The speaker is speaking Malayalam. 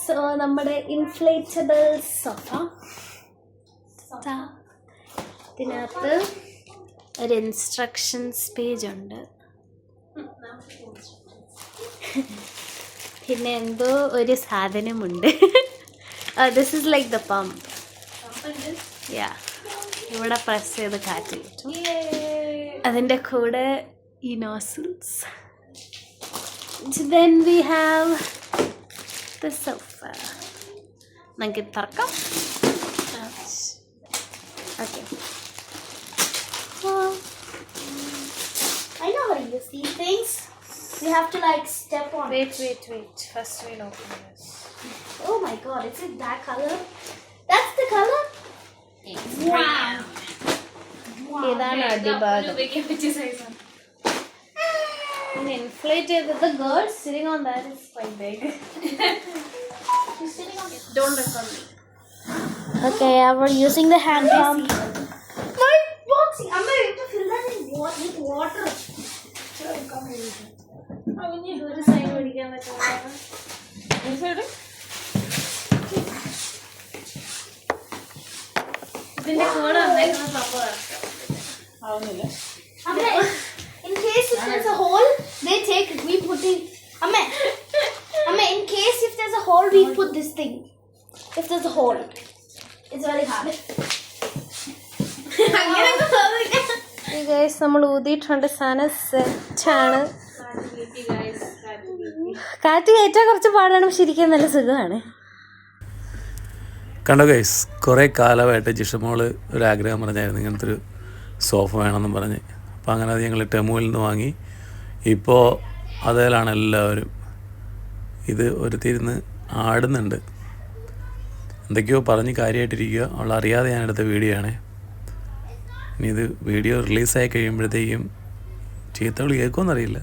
സോ നമ്മുടെ ഇൻഫ്ലേറ്റബിൾ സോഫ, ഇതിനകത്ത് ഒരു ഇൻസ്ട്രക്ഷൻസ് പേജ് ഉണ്ട്. പിന്നെ എന്തോ ഒരു സാധനമുണ്ട്. This is like the pump. Yeah, ഇവിടെ പ്രസ് ചെയ്ത് കാറ്റ് കിട്ടും. അതിൻ്റെ കൂടെ ഈ nozzles. Then we have the sofa. നമുക്ക് തുറക്കാം. Okay. I know how to use these things. You have to like step on. Wait. First we'll open this. Oh my god, is it that color? That's the color? Wow. ഇതാണ് അടിഭാഗം. Inflated with the girl sitting on that is quite big. She's sitting on it. Don't record me. Okay, we're using the hand pump. My boxing. I'm going to fill that in with water. Come here. Oh, we need to sign medical. Inside it? ഇതിന്റെ കൂടെ വന്നേക്കുന്ന സംഭവം ആവുന്നില്ല. In case if there's a hole, we put in. Amma, in case if there's a hole, we put this thing. If there's a hole, it's very hard. You guys, നമ്മൾ ഊതിയിട്ടുണ്ട്. സാധനം സെറ്റാണ്. കാറ്റ് കയറ്റാൻ കുറച്ച് പാടാണ്, പക്ഷെ ഇരിക്കാൻ നല്ല സുഖമാണ്. കണ്ടോ ഗൈസ്, കുറേ കാലമായിട്ട് ജിഷമോള് ഒരാഗ്രഹം പറഞ്ഞായിരുന്നു ഇങ്ങനത്തെ ഒരു സോഫ വേണമെന്നും പറഞ്ഞ്. അപ്പോൾ അങ്ങനെ അത് ഞങ്ങൾ ടെമുവിൽ നിന്ന് വാങ്ങി. ഇപ്പോൾ അതിലാണ് എല്ലാവരും. ഇത് ഒരുത്തിരുന്ന് ആടുന്നുണ്ട്, എന്തൊക്കെയോ പറഞ്ഞ് കാര്യമായിട്ടിരിക്കുക. അവളറിയാതെ ഞാനെടുത്ത വീഡിയോ ആണേ. ഇനി ഇത് വീഡിയോ റിലീസായി കഴിയുമ്പോഴത്തേക്കും ചീത്തവിളി കേൾക്കുമെന്നറിയില്ല.